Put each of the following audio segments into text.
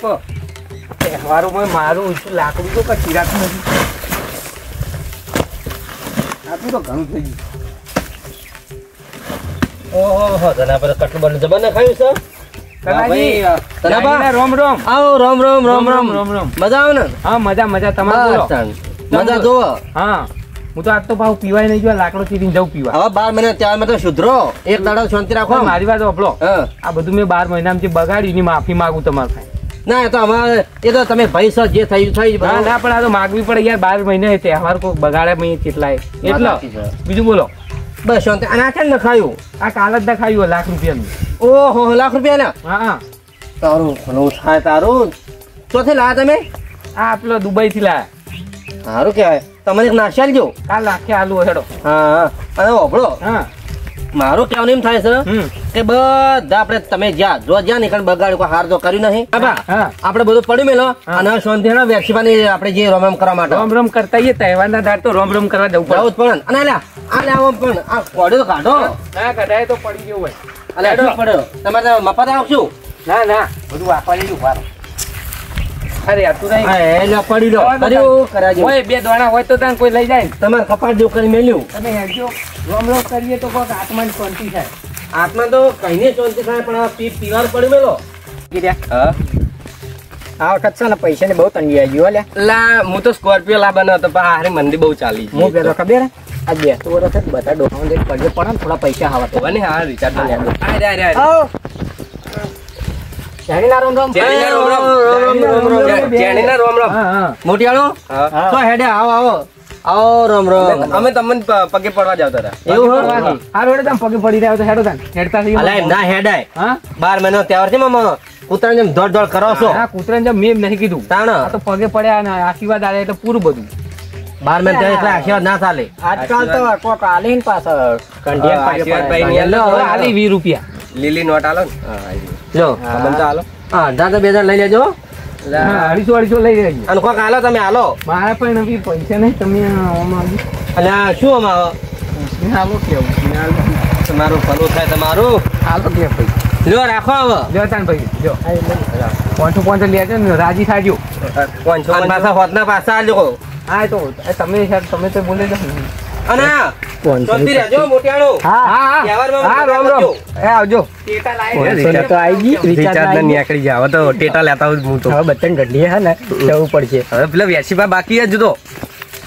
કો તહેવારોમાં મારું લાકડું તો કચી રાખતું નથી. આટલું તો ઘણું થઈ ગયું. ઓહો તના પર કટલું બટલું જબર ના ખાયું છે રોમ રોમ આવો રામ રામ રામ રામ રામ રામ. મજા આવે ને હા મજા તમારે બોલો. મજા જોવો હા હું તો આજ તો ભાવ પીવાય નહીં જો લાકડો ચીરીને જવું પીવા. હવે 12 મહિના ત્યાર માં તો સુધરો એક દાડો શાંતિ રાખો. મારી વાત સાંભળો. હા આ બધું મેં 12 મહિનામાં જે બગાડ્યું એની માફી માંગુ તમારે પાસે. ના એ તો અમારે એ તો તમે ભાઈ છો જે થયું થઈ ના ના પણ આ તો માગવી પડે યાર. 12 મહિને તહેવાર કોઈ બગાડે મેં કેટલાય એટલે બીજું બોલો. બસ શાંતિ. અને આ છે ને ખાયું આ કાલ જ ખાયું લાખ રૂપિયાનું. ઓહો લાખ રૂપિયા ને હા તારું ઘણું થાય તારું. ચોથી લાયા તમે? આ પેલો દુબઈ થી લાયા. સારું કહેવાય. તમને એક નાશી આલજો. કાલ લાખે આલુ હેડો. હા અને ઓભળો હા મારું કહેવાનું એમ થાય છે કે બધા આપણે તમે જ્યાં નીકળ બગાડ કોઈ હાર તો કર્યું નહીં. આપણે બધું પડ્યું મેલો અને શાંતિ વેક્સિવાની આપણે જે રોમ રોમ કરવા માટે રોમ રોમ કરતા એ તહેવારના દાડ તો રોમ રોમ કરવા જવું પડે પણ. અને આવો પણ આ કોડો તો કાઢો. ના કઢાય તો પડી ગયું હોય. અને પડ્યો તમારે મફત આવશું. ના બધું વાપરી લીધું વાર. અરે તું નહીં પડી લો કર્યું કરાજો. હોય બે દોણા હોય તો તને કોઈ લઈ જાય. તમારે કપાટ જેવું કરી મેલ્યું. તમે હેડજો રોમ રોમ કરીએ તો કોઈક આત્માની શાંતિ થાય. આત્મા તો કઈ ને શાંતિ થાય પણ પીવાર પડ્યું મેલો. આ વખત છે ને પૈસા ની બહુ તંગી આવી ગયો. લા હું તો સ્કોર્પિયો લાવવાનો હતો પણ હારે મંદી બહુ ચાલી. હું પેલો ખબર આ 2 વર્ષ બધા ડોહાઓ લઈને પડે પડે થોડા પૈસા હવા તો બને હા રિચાર્જ મોટિયાળો તો હેડે આવો રામ રામ. અમે તમને પગે પડવા જાવતા હતા. એવું હારું હેડે તમે પગે પડી રહ્યા તો હેડો તાન હેડતા થઈ. અલા ના હેડાય. 12 મહિનો તહેવાર છે મામા. કૂતરાને જેમ દોડ કરો છો. હા કૂતરાને જેમ મેં નહીં કીધું. તાણ આ તો પગે પડ્યા અને આશીર્વાદ આલે એટલે પૂરું બધું. 12 મહિના એટલે આશીર્વાદ ના ચાલે. આજકાલ તો કોક આલીન પાછળ આલી 20 રૂપિયા લીલી નોટ આલો ને જો તમને તો આલો. હા 18,000 લઈ લેજો. 250 લઈ લેજો. અને કોક આલો તમે આલો. મારા પણ નવી પૈસા નહીં તમે અલ્યા શું અમારો હાલો કેવું તમારું ભલું થાય તમારું. હાલો કે ભાઈ લ્યો રાખો હવે. લ્યો તાન ભાઈ લ્યો 500 લેજો ને રાજી થાજો. 500 પાછા હોતના પાછા આલજો. હા તો તમે તો બોલે જ અને શાંતિ રહેજો મોટિયાળો. હા રોમ રોમ એ આવજો. ટેટા લાવી તો આવી ગઈ રિચાર્જ ના નીકળી જાવ તો ટેટા લેતા હું તો હવે બટન ગઢીએ હે ને જવું પડશે. હવે પેલા વેસીબા બાકી જ તો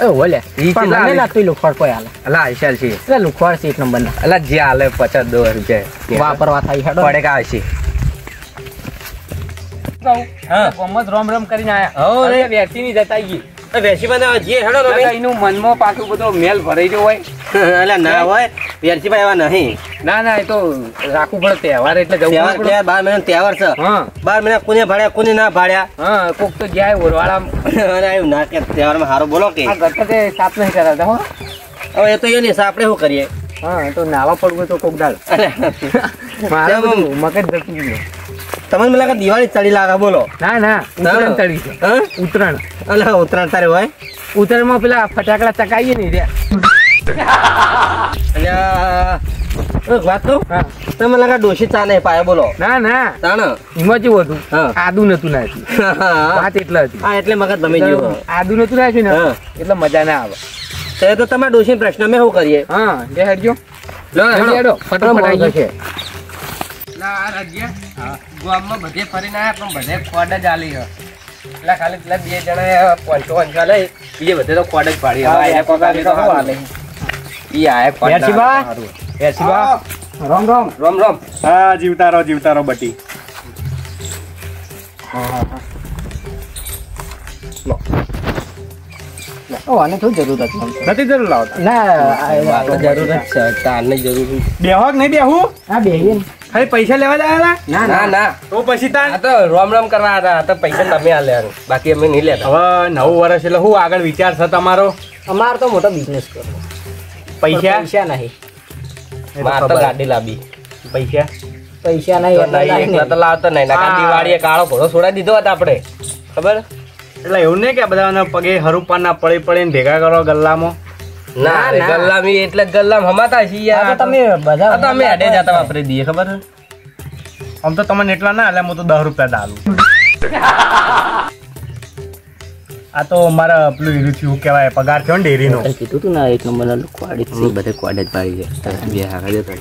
એ ઓલે પણ મને લાગતું લુખવાડ કોઈ હાલે. અલા આઈશાલ છે એટલે લુખવાડ છે 1 નંબર ના. અલા જે હાલે 50 રૂપિયા વાપરવા થાય હેડો પડે કા છે. હા ગમત રોમ રોમ કરીને આયા. હવે વેસી ની જતા ગઈ વેસીબા જે હેડો તમે એનું મનમાં પાછું બધો મેલ ભરાઈ ગયો હોય. એટલે ના હોય વેસીબા એવા નહીં. ના એ તો રાખવું પડે તહેવાર એટલે જવું પડે. 12 મહિના તહેવાર છે. 12 મહિના કોને ભાડ્યા કોને ના ભાડ્યા. હા કોક તો ગયા ઓરવાળા અને આવ્યું ના કે તહેવારમાં સારું બોલો કે આ ગટતે સાફ નહીં કરાતા હો. હવે એ તો એ નહીં આપણે શું કરીએ. હા તો નાવા પડવું તો કોક દાળ મારે મગજ જતું ગયું. તમને મને લાગે દિવાળી ચડી લાગે બોલો. ના ઉત્તરાયણ ચડી છે. ઉત્તરાયણ અલા ઉત્તરાયણ તારે હોય. ઉત્તરાયણ માં પેલા ફટાકડા ચકાઈએ નહીં રહ્યા. વાત તો તમે લાગે ડોશી ચા નહીં પાયા બોલો. ના તાણ એમાં જેવું હતું આદુ નતું નાખ્યું. વાત એટલે હતી. હા એટલે મગજ તમે જેવું આદુ નતું નાખ્યું ને એટલે મજા ના આવે. તો તમારા ડોશી પ્રશ્ન મેં શું કરીએ. હા જે હેડજો હેડો ફટાફટ આવી છે. ગામમાં બધે ફરીને આવ્યા પણ બધે ખોડ જ આલી એટલે ખાલી પેલા 2 જણા 500 લઈ બીજે બધે તો ખોડ જ પાડી. રોમ રોમ. હા જીવતારો બટી. આને થોડી જરૂર હતી. નથી જરૂર લાવતા. ના જરૂર જ છે. તારની જરૂર બેહો નહીં બેહું. હા બેહીએ ખાલી પૈસા લેવા જાય. ના તો પછી તાર આ તો રોમ રોમ કરવા હતા. તો પૈસા તમે આલ્યા બાકી અમે નહીં લેતા. હવે 9 વર્ષ એટલે શું આગળ વિચાર છે તમારો. અમાર તો મોટો બિઝનેસ કરવો. પૈસા નહીં. માર તો ગાડી લાવી. પૈસા નહીં તો લાવતો નહીં. દિવાળીએ કાળો ઘોડો છોડાવી દીધો હતા આપણે ખબર. એટલે એવું નહીં કે બધા પગે હરુપા ના પડીને ભેગા કરો ગલ્લામાં. ના ગલ્લામી એટલે ગલ્લામ હમાતા છીએ. તમે બધા અમે હેડે જતા વાપરી દઈએ ખબર. આમ તો તમને એટલા ના એટલે હું તો 10 રૂપિયા ડાલું. આ તો મારા પેલું હીરું થયું કહેવાય પગાર થયો ને ડેરીનો કીધું તું ને 1 નંબરના ક્વાડી છે બધે ક્વાડ જ પાડી છે બે હાકા જતો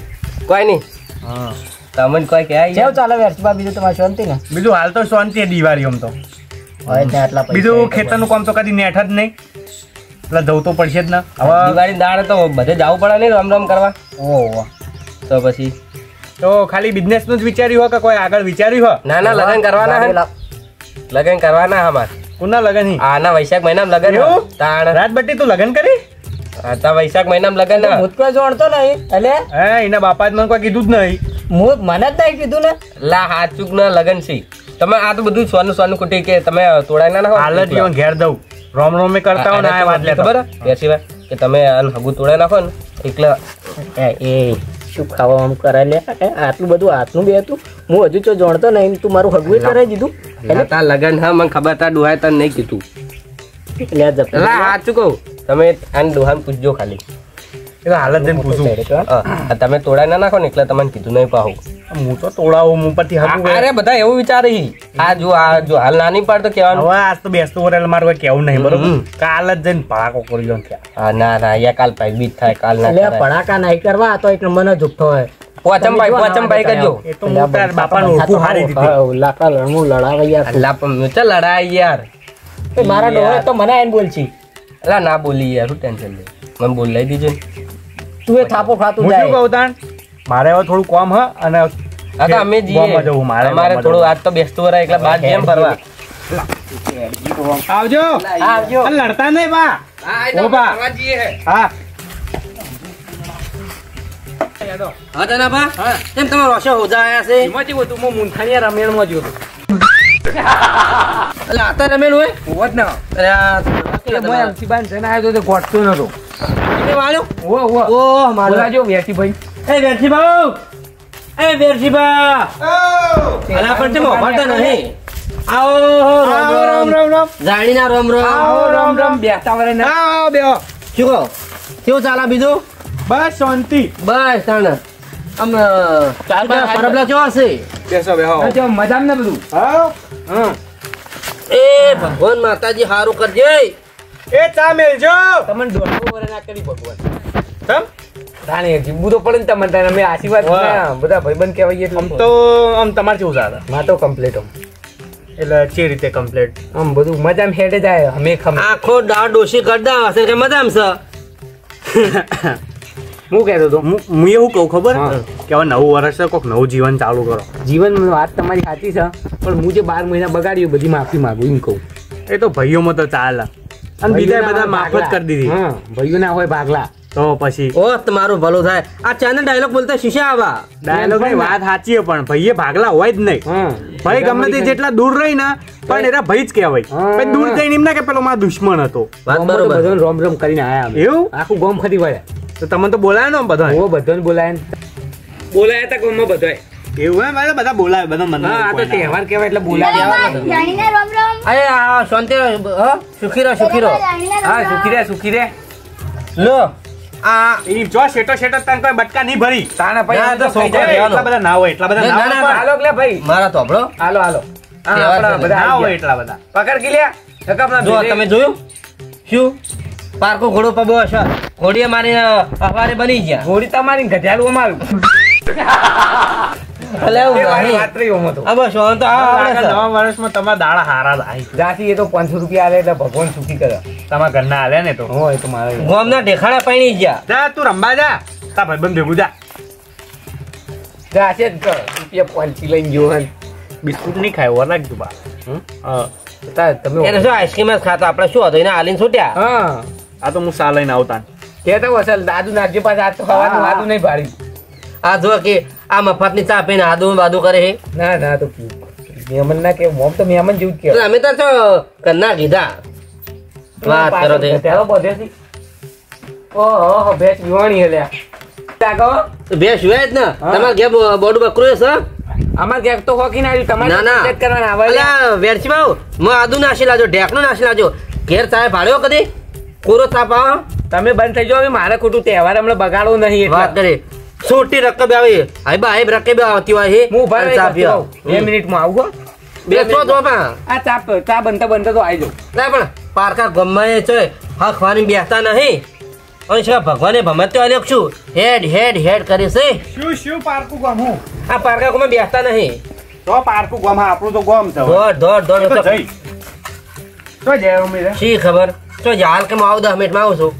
કોઈ નહીં હા તમને કોઈ કહે કેવું ચાલે વેરસીબા બીજું તમારે શાંતિ ને બીજું હાલ તો શાંતિ છે દિવાળી આમ તો બીજું ખેતરનું કામ તો કદી નેઠ જ નહીં એટલે જવું તો પડશે જ ને હવે દિવાળી દાડે તો બધે જવું પડે નહીં રામ રામ કરવા ઓહો તો પછી તો ખાલી બિઝનેસ નું જ વિચાર્યું હોય કે કોઈ આગળ વિચાર્યું હોય ના ના લગન કરવાના હે લગન કરવાના અમાર કોના લગન હી આના વૈશાખ મહિનામાં લગન એવું? તાણ રાજબટ્ટી તું લગન કરી આતા વૈશાખ મહિનામાં લગન મુતકો જોણતો નહીં એટલે હે એના બાપા જ મને કોઈ કીધું જ નહીં મને જ નહીં કીધું ને લા હાચુક ના લગન છે તમે આ તો બધું સોનું સોનું કુટી કે તમે તોડાઈ ના નાખો હાલ જ ઈવન ઘેર દઉં રોમ રોમે કરતા હોય ને આ વાત લે ખબર બેસી વાત કે તમે હગું તોડાઈ નાખો ને એકલા એ શું ખાવા આમ કરાય લે આટલું બધું હાથનું બે હતું હું હજુ તો જાણતો નહીં તું મારું હગું કરાવી દીધું એટલે તાર લગન હા મને ખબર તાર ડોહાય તને નહીં કીધું લે જપ લા હાચું કહું તમે આને ડોહાને પૂછજો ખાલી એટલે હાલ જ જઈને પૂછું તમે તોડાઈ ના નાખો ને એટલે તમને કીધું નહીં પાહું હું તો તોડાવું હું પરથી હગું અરે બધા એવું વિચારે આ જો હાલ નાની પાડ તો કહેવાનું હવે આજ તો બેસતું વરેલ મારે કોઈ કેવું નહીં બરોબર કાલ જ જઈને ભડાકો કરી દો ત્યાં હા ના ના યા કાલ પાઈ બીજ થાય કાલ ના લે પડાકા નહીં કરવા આ તો એક નંબરનો જુઠ્ઠો હોય પોચમ ભાઈ કરજો એ તો હું તાર બાપાને ઓળખું હારી દીધી લાકા લડવું લડાવે યાર અલ્લા પણ ચાલ લડાય યાર મારા ડોહે તો મને આઈને બોલછી અલ્લા ના બોલી યાર શું ટેન્શન લે મને બોલાવી દીજો ને તું એ થાપો ખાતું હું શું જાય કહું તાણ મારે હવે થોડું કામ હ અને આ તો અમે ગામમાં જવું જઈએ અમારે થોડું આજ તો બેસતું વરાય એટલે બાર જેમ ફરવા આવજો આવજો લડતા નહીં બા ઓ બા હા હા તના બા કેમ તમે રોશો હોજા આયા છે એમાં જેવું હતું હું મૂંથાણીયા રમેણમાં જ્યો હતો એટલે આતા રમેલ હોય હોત ના અરે આ એટલે મોય અંશીબાન જન આવ્યો તો ગોઠતો નતો તમે વાળ્યો ઓ ઓહ મારો બોલાજો વેરસી ભાઈ એ વેરસી બાઉ એ વેરસી બા અલા પણ તમે ઓભાતા નહીં આવો રામ રામ જાણીના રામ રામ બેસતા વરે ના આવો બેહો શું કહો કેવું ચાલે બીજું બસ શાંતિ બસ તાણ આમ પરબલા કેવા છે બેસો બેહો મજામાં ને બધું હા એ ભગવાન માતાજી હારું કરજે એ ચા મેલજો તમને દોઢો વરે ના કરી ભગવાન તમ તાણે જીવવું તો પડે ને તમને તાણે અમે આશીર્વાદ વાહ. બધા ભાઈબંધ કહેવાય એટલે આમ તો આમ તમારે કેવું ચાલે માં તો કમ્પ્લીટ એટલે જે રીતે કમ્પ્લીટ આમ બધું મજામાં હેડે જાય અમે ખમ આખો દાળ ડોશી કરતા હશે કે મજામ છે હું કહેતો હતો હું એવું કહું ખબર હા. કે હવે નવું વર્ષ છે કોઈક નવું જીવન ચાલુ કરો જીવનમાં વાત તમારી સાચી છે પણ હું જે 12 મહિના બગાડ્યું બધી માફી માંગુ એમ કહું એ તો ભાઈઓમાં તો ચાલે અને બીજા બધા માફ જ કરી દીધી હા ભાઈઓ ના હોય ભાગલા તો પછી ઓ તમારું ભલું થાય આ ચાને ડાયલોગ બોલતા શીશા આવા ડાયલોગ ની વાત સાચી છે પણ ભાઈએ ભાગલા હોય જ નહીં હા ભાઈ ગમે તે જેટલા દૂર રહી ને પણ એના ભાઈ જ કહેવાય હા. ભાઈ દૂર જઈને એમ ના કે પેલો મારો દુશ્મન હતો વાત ગામમાં તો બરોબર બધાને રોમ રોમ કરીને આયા અમે. એવું આખું ગામ ખરી વળ્યા તો તમને તો બોલાય ને બધા ઓ બધાને બોલાય બોલાયા તા ગામમાં બધાય એવું હે મારે બધા બોલાય બધા મને હા આ તો તહેવાર કહેવાય એટલે બોલાય જાણીને રામ રામ અરે આ શાંતિ સુખી રહો હા સુખી રે લો આ ઈ જો શેટો તને કોઈ બટકા નહીં ભરી તાણા ના, ભાઈ તો થઈ છોકરા જાય. રહેવાનો. એટલા બધા ના હોય એટલા બધા ના, ના ના, હોય હાલો લે ભાઈ મારા તો આપણો હાલો હા તહેવાર આપણા છે. બધા ના આવી હોય ગયા. એટલા બધા પકડ કે લ્યા નકા આપણા જો ભેગે- તમે જોયું શું પારકો ઘોડો પબો હશે ઘોડીએ મારી અવારે બની ગયા ઘોડી તમારી ને ગધેડું અમારું ભલે એવું એ મારી નહીં. વાત રહી ઓમાં તો. આ બસ હવે તો આ આવડે છે. નવા વર્ષમાં તમારા દાડા હારા થાય જાતી એ તો 500 રૂપિયા આલે એટલે ભગવાન સુખી કરે તમારા ઘરના હાલે ને તો હોય તો મારે ગામના ઢેખાડા પૈણી ગયા જા તું રંબા જા તા ભાઈબંધ ભેગું જા જાશે જ કર. રૂપિયા 500 લઈને ગયો હન. બિસ્કુટ નહીં ખાય ઓર રાખજો બા હા તમે એને શું આઈસ્ક્રીમ જ ખાતા આપણે શું હતું એને આલીને છૂટ્યા હા આ તો હું સા લઈને આવતા કહેતા હોય અસલ દાદુ નાખજે પાછા આજ તો ખાવાનું વાતું નહીં ભાડી આ જો કે આ મફતની ચા પીને આદુ બાદુ કરે છે ના ના તો મહેમાન ના કે મોમ તો મહેમાન જેવું જ એટલે કહેવાય અમે તો છો કરના કીધા વાત કરો તે ગધેડો બધેથી ઓહો ભેંસ વિવાણી હે લ્યા તાકો બે સિવાય જ ને તમારે ઘેર બોડું બકરું છે અમાર ક્યાંક તો હોકીને આવ્યું તમારે ના ના ચેક કરવાના આવે લ્યા. અલ્યા વેરસી બાઉ હું આદુ નાસી લાજો ઢેકનું નાસી લાજો ઘેર ચાય ભાડ્યો કદી કોરો ચા પાવા તમે બંધ થઈ જાઓ હવે મારે ખોટું તહેવાર હમણાં બગાડવો નહીં વાત એટલે કરે છોટી રકબ આવે હાઈબા હાઈબ રકબ આવતી હોય છે હું ઉભા અને રહી ચા કરતો પીવા. રહું. 2 મિનિટમાં આવું હો. બેસો તો બા આ ચા બનતા તો આવી જાવ ના પણ પારકા ગમે છે હા ખવાની બેસતા નહીં અને છે ભગવાને ભમત્યો આલ્યો છું હેડ હેડ હેડ કરી છે શું પારકું ગામ હું આ પારકા ગમે બેસતા નહીં તો પારકું ગામ આપણું તો ગામ છે દોડ તો જય ઉમેર શી ખબર તો હાલ કે હું આવું 10 મિનિટમાં આવું છું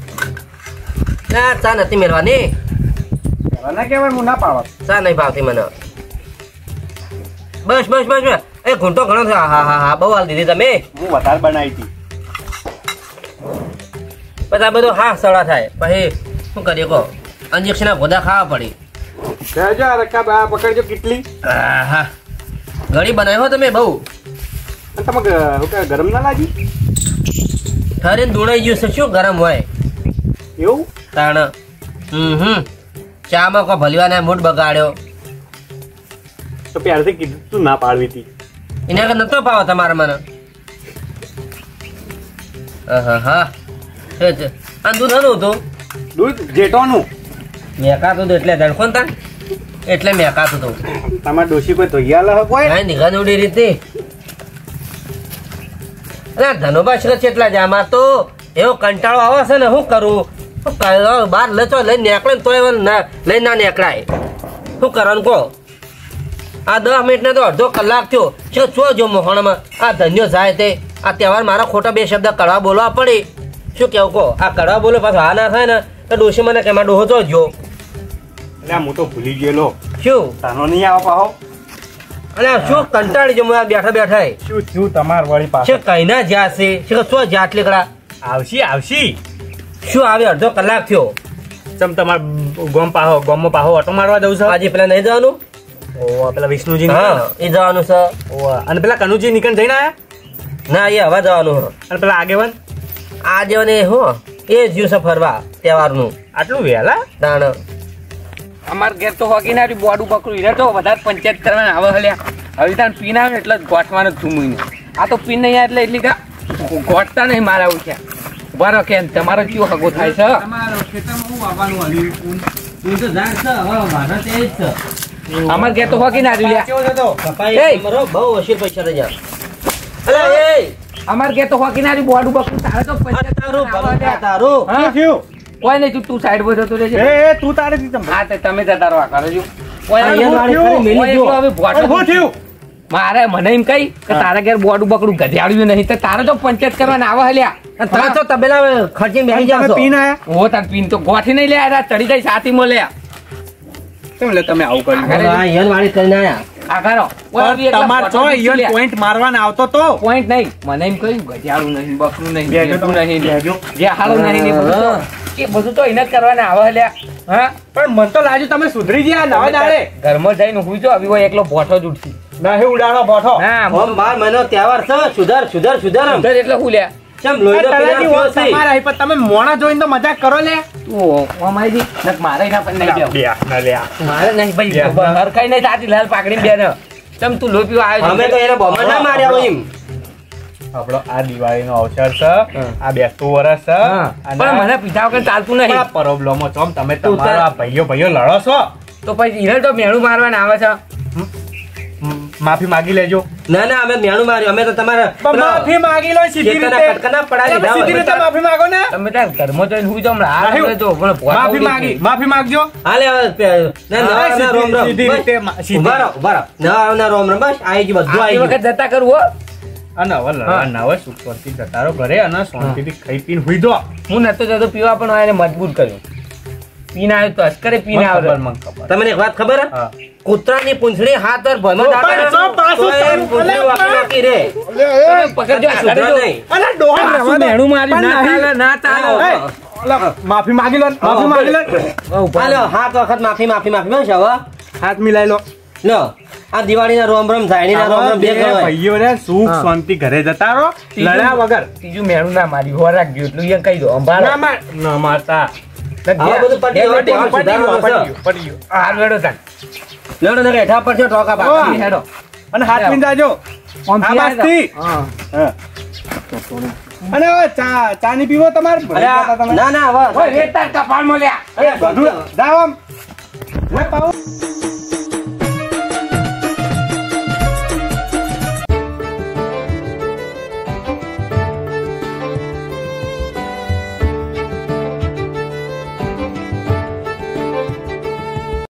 ના ચા નથી મેળવાની ના કહેવાય હું ના પાવત ચા નહીં ભાવતી મને બસ એ ઘૂંટો ઘણો છે હા બહુ હાલ દીધી તમે હું વધારે બનાવી હતી પછી આ બધું હા સડા થાય પછી શું કરીએ કહો ઇન્જેક્શન ગોદા ખાવા પડી કહેજો રકા બા પકડજો કેટલી હા ઘડી બનાવ્યો તમે બહુ તમે ગરમ ના લાગી ઠરીને દોડાઈ ગયું છે શું ગરમ હોય એવું તાણ ચામાં કોઈ ભલીવાના મૂડ બગાડ્યો તો પ્યારથી કીધું તું ના પાડવી હતી એને આગળ નતો પાવો તમારે મને હા દૂધ હતું તું દૂધ જેટોનું મેકાતું હતું એટલે ધડકો તા એટલે મેકાતું હતું તમારે ડોશી કોઈ ધોઈ આલે કોઈ હા નિઘાન ઉડી રીતે અરે ધનોબા શિખર કેટલા છે આમાં તો એવો કંટાળો આવે છે ને શું કરું બહાર લચો લઈને નીકળે તો લઈને ના નીકળાય શું કરવાનું કહો આ 10 મિનિટ ને તો અડધો કલાક થયો છે છો જો મોહણમાં આ ધન્યો જાય તે આ તહેવાર મારા ખોટા 2 શબ્દ કડવા બોલવા પડે શું કેવું કહો આ કડવા બોલો પાછો હા ના થાય ને તો ડોશી મને કે ડોહો તો જો એટલે હું તો ભૂલી ગયેલો શું તાનો નહીં આવો પાહો અરે શું કંટાળી જો બેઠા બેઠા શું થયું તમાર વળી પાસે છે કઈ ના જાશે છે શું જાત લીકડા આવશી શું આવે અડધો કલાક થયો ચમ તમાર ગોમમાં પાહો ઓટો મારવા દઉં છું આજે પેલા નહીં જવાનું ઓ પેલા વિષ્ણુજી હા એ જવાનું છે અને પેલા કનુજી નીકળ જઈને આયા ના એ હવે જવાનું અને પેલા આગેવાન આજે હું એ જ છે ફરવા તહેવારનું આટલું વહેલા તાણ અમાર ઘેર તો હોકી ના બોડું પકડું હીરે તો વધારે પંચાયત કરવાના આવે હલ્યા હવે તાર પીન આવે એટલે ગોઠવાનું જ ધૂમું આ તો પીન નહીં એટલે એટલી ગોઠતા નહીં મારા ઉઠ્યા બરો કે તમારો કયો હગો થાય છે અમાર ઘેર તો હોકી ના બહુ ઓછી પૈસા રહી જાય અમાર ઘેર તો હોકી ના બોડું પકડું તારે તો તારું કોઈ નહીં તું સાઈડ પર જતો રહેજે તું તારે હા તમે જતા રહો કરો છો મારે મને એમ કઈ કે તારા ઘેર બોડું બકડું ગધેડ્યું નહીં તો તારે તો પંચાયત કરવાના આવે હલ્યા તમે તો તબેલા ખર્ચીને બેસી જાવ છો. પીન આયા ઓ તાર પીન તો ગોઠી નહીં લે ચડી જાય સાથીમાં લે કેમ લે તમે આવું કર્યું હા, યન વાળી કરીને આયા. આ કરો તમાર છો ઈયન પોઈન્ટ મારવાના આવતો તો પોઈન્ટ નહીં મને એમ કહ્યું ગધેડું નહીં બકરું નહીં બેજો ભેંસું તમે, નહીં બેજો. જે હાલું નહીં ને એ બધું તો એને જ કરવાના આવે હલ્યા હા પણ મન તો લાગ્યું તમે સુધરી ગયા નવા દાડે ઘરમાં જઈને હું જો આવી એકલો બોઠો જ ઉઠી નહીં ઉડાડો બોઠો ના ઓમ 12 મહિનો તહેવાર છે સુધર એમ. એટલે હું લ્યા ચમ લોહીનો પીણા પીવો છે. તમારા અહીં પણ તમે મોણા જોઈને તો મજાક કરો લે તું અમારી નક મારે ના પણ નહીં દેવું. ના લે મારે નહીં ભાઈ હર કઈ નહીં સાચી લાલ પાકડી બે ને ચમ તું લોહી પીવા આવ્યો અમે તો એને બોમ્બ ના માર્યા હોય એમ. આપણો આ દિવાળીનો અવસર છે આ બેસતું વરસ છે પણ મને પીધા વગર ચાલતું નહીં પ્રોબ્લેમો છો તમે તમારા ભાઈઓ લડો છો તો પછી હીરે તો મેણું મારવાના આવે છે માફી માંગી લેજો ના ના અમે મેણું માર્યું અમે તો તમારા માફી માંગી લો સીધી રીતે કટકના પડા લીધા હોય. સીધી રીતે માફી માંગો ને તમે તાર ઘરમાં જઈને હું જમ માફી માંગજો હાલે હવે ના રોમ રોમ સીધી રીતે ઉભા રહો ના રોમ રોમ બસ આવી ગયું બધું આવી વખત ગયું. જતા કરવું હો અને હવે લડવાના હોય સુખથી જતારો ઘરે અને શાંતિથી ખાઈ પીને હુઈ દો હું નતો જતો પીવા પણ એને મજબૂર કર્યો પીને આવ્યો તો અસ્કરે પીને આવ્યો મને ખબર તમને એક વાત ખબર હે? હા. કૂતરાની પૂંછડી હાથ પર ભમર દાબે ને તો પાછું તો એ તારું પૂંછડી વાંકી વાંકી રે. પકડજો આ સુધરો નહીં. અરે ડોહા પાછું મેણું માર્યું ના ચાલે ના ચાલે માફી માંગી લો હાલો, હાથ વખત માફી બસ હવે હાથ મિલાઈ લો લો આ દિવાળીના રોમ રોમ ઝાયડીના રોમ રોમ બે કહેવાય. ભાઈઓ ને સુખ શાંતિ ઘરે જતા રહો લડ્યા વગર ત્રીજું મેણું ના માર્યું હો રાખજો એટલું એ કહી દો અંબાળો ના મારતા આવા બધું પટી ગયું, તહેવાર સુધારવાનો છે. પડી ગયું હાર વેડો તાન લેવડો ને હેઠા પર છે ટોકા પાછી. હેડો અને હાથ મીન જાજો આમ આ બાજથી. હા હા. અને હવે ચા ની પીવો તમારે અરે આ- ના ના હવે ઓય રેતા કપાળમાં લ્યા અરે બધું જાઓ આમ. લે પાઉં.